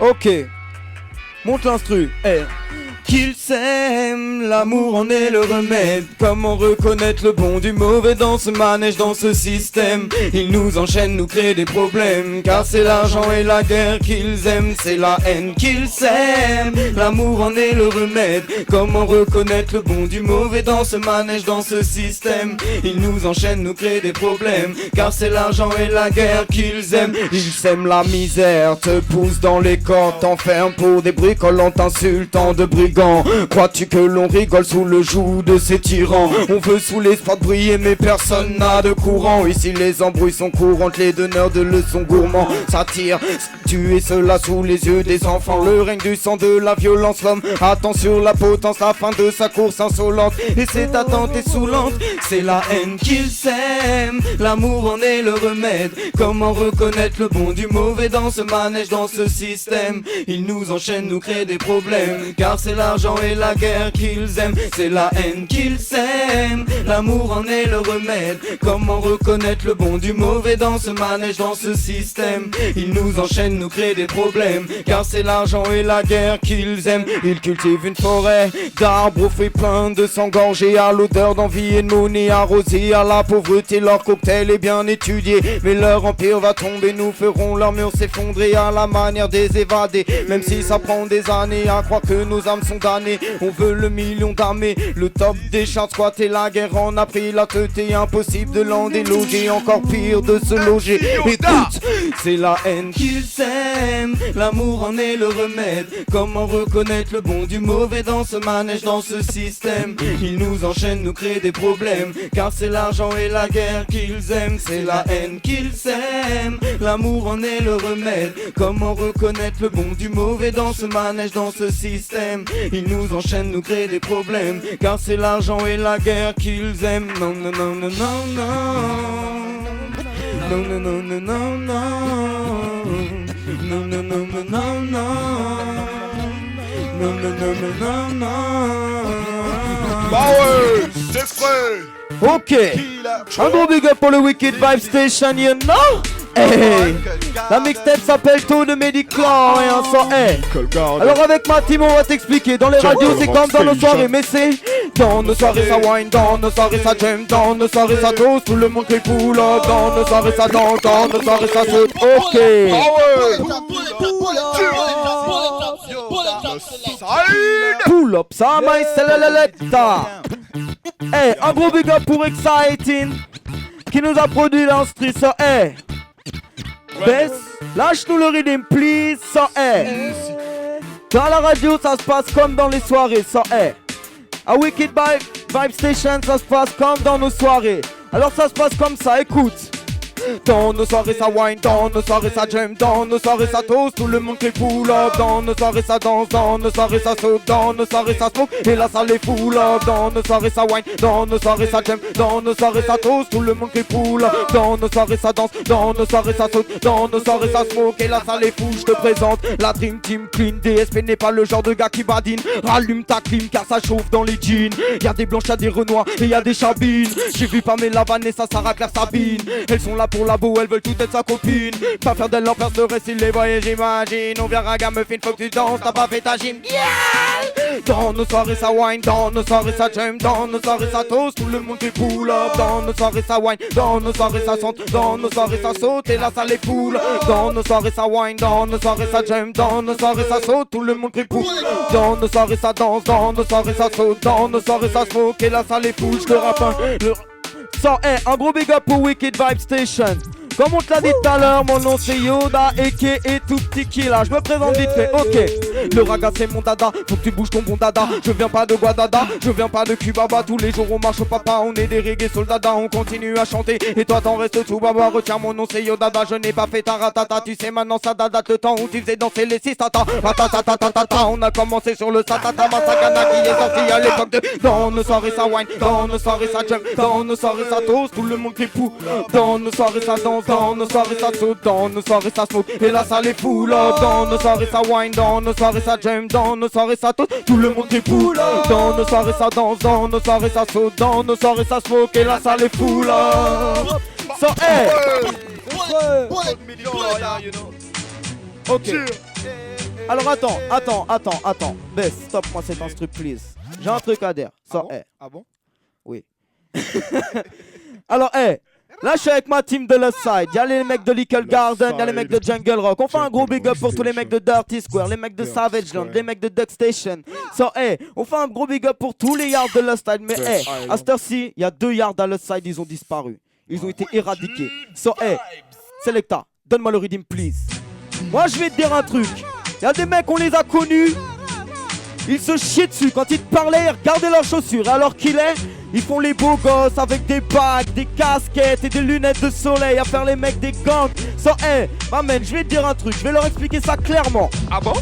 Ok, monte l'instru. Qu'ils s'aiment, l'amour en est le remède. Comment reconnaître le bon du mauvais dans ce manège, dans ce système? Ils nous enchaînent, nous créent des problèmes. Car c'est l'argent et la guerre qu'ils aiment, c'est la haine qu'ils s'aiment. L'amour en est le remède. Comment reconnaître le bon du mauvais dans ce manège, dans ce système? Ils nous enchaînent, nous créent des problèmes. Car c'est l'argent et la guerre qu'ils aiment. Ils sèment la misère, te poussent dans les corps, t'enferment pour des bricoles, t'insultant de brigands. Crois-tu que l'on rigole sous le joug de ces tyrans? On veut sous les spots briller mais personne n'a de courant. Ici les embrouilles sont courantes, les donneurs de leçons gourmands s'attirent, tuer cela sous les yeux des enfants. Le règne du sang, de la violence, l'homme attend sur la potence, la fin de sa course insolente. Et cette attente est saoulante, c'est la haine qu'ils s'aiment. L'amour en est le remède. Comment reconnaître le bon du mauvais dans ce manège, dans ce système? Ils nous enchaînent, nous créent des problèmes. Car c'est l'argent et la guerre qu'ils aiment, c'est la haine qu'ils s'aiment. L'amour en est le remède. Comment reconnaître le bon du mauvais dans ce manège, dans ce système? Ils nous enchaînent, nous créent des problèmes. Car c'est l'argent et la guerre qu'ils aiment. Ils cultivent une forêt d'arbres aux fruits pleins de s'engorger, à l'odeur d'envie et de monnaie, arrosée à la pauvreté. Leur cocktail est bien étudié, mais leur empire va tomber. Nous ferons leur mur s'effondrer à la manière des évadés. Même si ça prend des années à croire que nos âmes sont damnées. On veut le million d'armées, le top des charts squattés. La guerre en a pris la tête et impossible de l'en déloger. Encore pire de se loger. Écoute, c'est la haine qu'ils s'aiment. L'amour en est le remède. Comment reconnaître le bon du mauvais dans ce manège, dans ce système? Ils nous enchaînent, nous créent des problèmes. Car c'est l'argent et la guerre qu'ils aiment, c'est la haine qu'ils s'aiment. L'amour en est le remède. Comment reconnaître le bon du mauvais dans ce manège, dans ce système? Ils nous enchaînent, nous créent des problèmes. Car c'est l'argent et la guerre qu'ils aiment. Non, non, non, non, non, non. Non, non, non, non, non, non. Non, non, non, non, non, non. Non, non, non, non, non, non. Power, c'est frais. Ok, un gros big up pour le Wicked Vibe Station, you know? Hey, la mixtape s'appelle Taux de Mediclan et un son hey. Alors avec ma team on va t'expliquer. Dans les radios c'est comme dans nos soirées, mais c'est dans nos soirées ça wine, dans nos soirées ça jam, dans nos soirées ça toast, tout le monde crie pull up, dans nos soirées ça danse, dans nos soirées ça saute. Ok, pull up, ça maïs, c'est la letta. Hey, un gros big up pour Exciting qui nous a produit l'instru, ça hey. Baisse, lâche-nous le rhythm, please, sans hey. Dans la radio, ça se passe comme dans les soirées, sans hey. À Wicked Vibe Station, ça se passe comme dans nos soirées. Alors ça se passe comme ça, écoute. Dans nos soirées ça wine, dans nos soirées ça jam, dans nos soirées ça toast, tout le monde crie pull up. Dans nos soirées ça danse, dans nos soirées ça saute, dans nos soirées ça smoke, et là ça les full up. Dans nos soirées ça wine, dans nos soirées ça jam, dans nos soirées ça toast, tout le monde crie pull up. Dans nos soirées ça danse, dans nos soirées ça saute, dans nos soirées ça smoke, et là ça les fout. Je te présente la Dream Team Clean. DSP n'est pas le genre de gars qui badine. Rallume ta clim car ça chauffe dans les jeans. Y'a des blanches, y'a des renois et y'a des chabines. J'ai vu Pamela Vanessa, Sarah Claire, Sabine. Elles sont là pour la beau, elles veulent tout être sa copine. Pas faire d'elle l'enfer serait s'ils les voyaient, j'imagine. On verra gameufine, faut que tu danses, t'as pas fait ta gym. Yeah! Dans nos soirées ça wine, dans nos soirées ça jam, dans nos soirées ça toast, tout le monde fait pull up. Dans nos soirées ça wine, dans nos soirées ça sente, dans nos soirées ça saute, et là ça les foule. Dans nos soirées ça wine, dans nos soirées ça jam, dans nos soirées ça saute, tout le monde crie pull up. Dans nos soirées ça danse, dans nos soirées ça saute, dans nos soirées ça smoke, et là ça les foule. Je te rappelle ça, un gros big up pour Wicked Vibe Station. Comme on te l'a dit tout à l'heure, mon nom c'est Yoda et tout petit Killa. Je me présente vite fait, ok. Le raga c'est mon dada, faut que tu bouges ton bon dada. Je viens pas de Guadada, je viens pas de Cubaba. Tous les jours on marche au papa, on est des reggae soldats. On continue à chanter et toi t'en restes tout baba. Retiens mon nom c'est Yodada, je n'ai pas fait ta ratata. Tu sais maintenant ça date le temps où tu faisais danser les six tata. Ratatatatata, on a commencé sur le satata. Masakana qui est sorti à l'époque de. Dans nos soirées ça wine, dans nos soirées ça jump, dans nos soirées ça toast, tout le monde crie pou. Dans nos soirées ça danse, dans nos soirées ça saute, dans nos soirées ça smoke, et là ça les foule up. Dans nos soirées ça wine, dans nos soirées ça jam, dans nos soirées ça toast, tout le monde crie pou. Dans nos soirées ça danse, dans nos soirées ça saute, dans nos soirées ça smoke, et là ça les foule up. So, hey, Ouais. Trop de millions derrière, you know. Ok. Cheer. Alors attends. Baisse, stop-moi cet instru, please. J'ai un truc à dire. Ça, Ah bon? Oui. Alors, là, je suis avec ma team de Lost Side. Y'a les mecs de Little Garden, y'a les mecs de Jungle Rock. On fait un gros big up pour tous les mecs de Dirty Square, les mecs de Savage Land, les mecs de Duck Station. So, on fait un gros big up pour tous les yards de Lost Side. Mais, à cette heure-ci, il y a 2 yards à Lost Side, ils ont disparu. Ils ont été éradiqués. So, Selecta, donne-moi le rhythm, please. Moi, je vais te dire un truc. Y'a des mecs, on les a connus. Ils se chient dessus. Quand ils te parlaient, ils regardaient leurs chaussures. Alors qu'il est, ils font les beaux gosses avec des bagues, des casquettes et des lunettes de soleil à faire les mecs des gangs. So, ma man, je vais te dire un truc. Je vais leur expliquer ça clairement. Ah bon?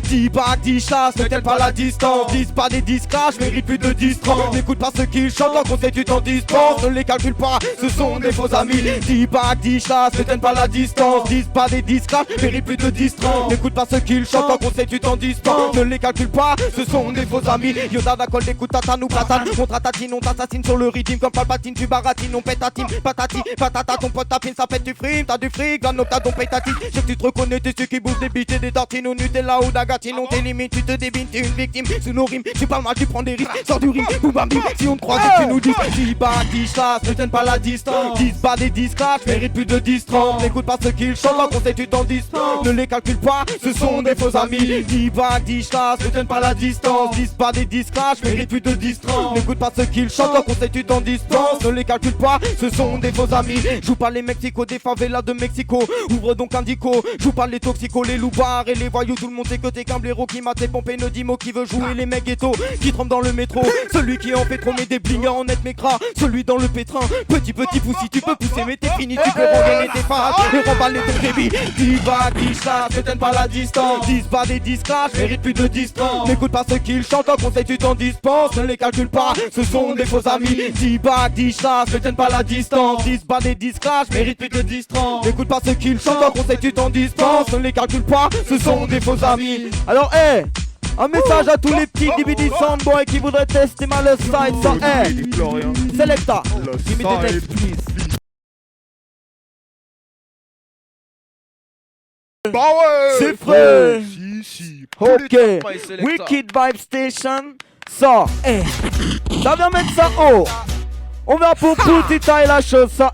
10 bacs, 10 chasses, ne tiennent pas la distance. 10 pas des 10 crash, mérite plus de 10 30. N'écoute pas ceux qui chantent, leur conseil tu t'en dispenses. Ne les calcule pas, ce sont des faux amis. 10 bacs, 10 chasses, ne tiennent pas la distance. 10 pas des 10 crash, mérite plus de 10 30. N'écoute pas ceux qui chantent, leur conseil tu t'en dispenses. Ne les calcule pas, ce sont des faux amis. Yoda d'alcool, écoute tata, nous platane. On tratatine, on t'assassine sur le rythme comme Palpatine. Tu baratines, on pète ta team, patati, patata. Ton pote tapine, ça pète du frimes. T'as du fric, dans nos tas, ton paye ta team. Je sais que tu te reconnais, t'es ceux qui bouffent des bites et des tartines au Nutella ou d'Agatine. On t'élimine, tu te débines, t'es une victime. Sous nos rimes, tu parles mal, tu prends des risques. Sors du rime, boum bam bim. Si on te croise et que tu nous dis 10 bas, 10 chasses, ne tiennent pas la distance. 10 bas des 10 crash, mérite plus de 10 30. N'écoute pas ceux qui chantent, leur conseil tu t'en dispenses. Ne les calcule pas, ce sont des faux amis. 10 bas, 10 chasses, ne tiennent pas la distance. 10 bas des 10 crash, mérite plus de 10 30. N'écoute pas ceux qui chantent, leur conseil tu t'en dispenses. Ne les calcule pas, ce sont des faux amis. Joue pas les Mexico, des favelas de Mexico. Ouvre donc un dico, joue pas les toxicos, les loupards et les voyous. Tout le monde sait que t'es qu'un blaireau qui m'a tes pompé, ne dis mot qui veut jouer les mecs ghetto, qui trempe dans le métro. Celui qui en fait trop met des blingers en net mécra. Celui dans le pétrin, petit poussi, tu peux pousser mais t'es fini, tu peux rengainer tes faces et remballer ton débit. 10 bacs, 10 chasses, ne tiennent pas la distance. 10 bas des 10 crash, mérite plus de 10 30. N'écoute pas ceux qui chantent, en conseil tu t'en dispenses. Ne les calcule pas, ce sont des faux amis. 10 bacs, 10 chasses, ne tiennent pas la distance. 10 bas des 10 crash, mérite plus de 10 30. N'écoute pas ceux qui chantent, en conseil tu t'en dispenses. Ne les calcule pas, ce sont des faux amis. Alors un message à tous les petits DBD Soundboy qui voudraient tester ma Lost Side sans Selecta, give me the next please. Bah ouais. C'est frais. Si. Ok, Wicked Vibe Station. Ça, ça vient mettre ça haut. On va pour Putty taille la chose, ça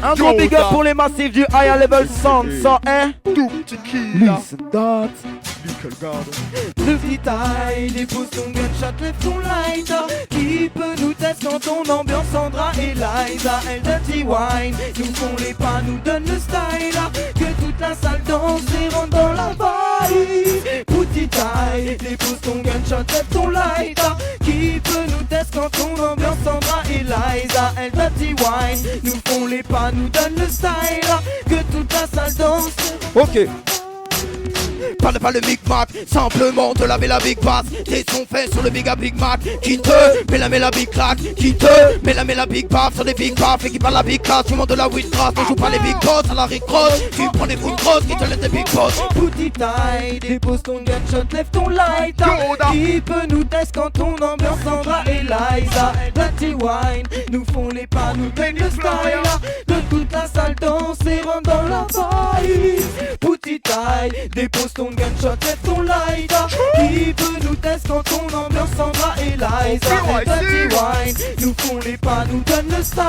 un gros big up pour les massifs du higher level sound, ça Tout petit killa. Listen that. Little Garden. Le petit taille, dépose ton gunshot, lève ton lighter. Qui peut nous tester quand ton ambiance Sandra et Liza, elle dirty wine. Nous font les pas, nous donne le style. Que toute la salle danse et rentre dans la vibe. Petit taille, dépose ton gunshot, lève ton lighter. Qui peut nous tester quand ton ambiance Sandra et Liza, elle dirty wine. Nous font les pas, nous donne le style. Que toute la salle danse. Ok. Parle pas le Big Mac, simplement te laver la Big Bass. Des sons faits sur le Big Mac. Qui te met la Big Clack. Qui te met la Big Baff sur des Big Baff. Et qui parle la Big Class, tu montes de la Wheat Grass. On joue pas les Big Boss à la Rick Ross. Tu prends des foot cross qui te laissent des Big Boss. Petit taille, dépose ton gunshot, lève ton light. Qui peut nous tester quand ton ambiance Sandra et Liza, Dirty Wine, nous font les pas, nous donnent le style. De toute la salle danse et rentre dans la vibe. Petit taille, dépose ton gunshot, lève ton light. Qui peut nous tester quand ton ambiance Sandra et Liza, Dirty Wine, nous font les pas, nous donnent le style.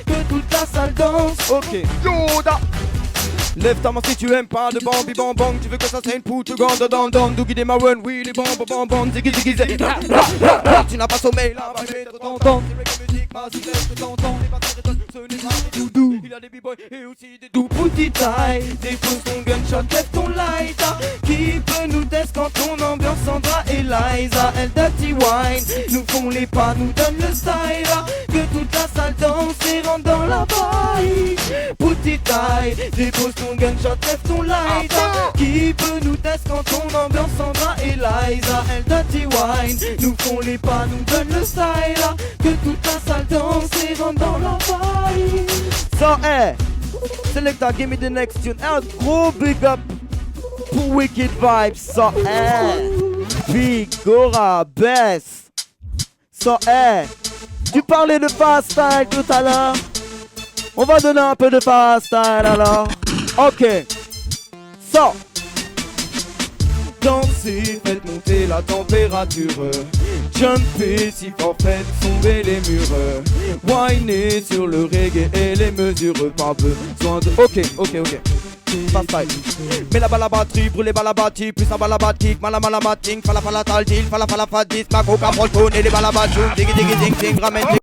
Que toute la salle danse. Ok. Yoda. Lève ta main si tu aimes pas de bambi bam bam. Tu veux que ça saigne pour tu gants dans dans. Dougie des Marron, oui les bam bam bam. Ziggy ziggy ziggy. Tu n'as pas sommeil là, va mettre t'entendre. C'est reggae musique, ma si laisse que t'entends. Les batteries résonnent, ce n'est pas des doudous. Il y a des b-boys et aussi des doux. Petit taille, dépose ton gunshot, lève ton light. Qui peut nous tester quand ton ambiance Sandra et Liza, elle dirty wine. Nous font les pas, nous donne le style. Que toute la salle danse et rentre dans la vibe. Petit taille, dépose ton gunshot, lève ton light. Qui peut nous tester quand ton ambiance Sandra et Liza, elle dirty wine. Nous font les pas, nous donne le style. Que toute la salle danse et rentre dans la vibe. So Selecta, give me the next tune. Un gros big up pour Wicked Vibes. So Big Gora Best. So tu parlais de fast style tout à l'heure. On va donner un peu de fast style alors. Ok. Ça. Dansez, faites monter la température. Jumpez si fort, faites tomber les murs. Whiner sur le reggae et les mesures. Pas besoin de... Ok. Fast style. Mais la balle à batterie, brûlez balle à batterie. Plus la balle à batterie, malamating. Fala tal deal, fala fadis. Ma coca, et les balles à batterie. Ding, ramène.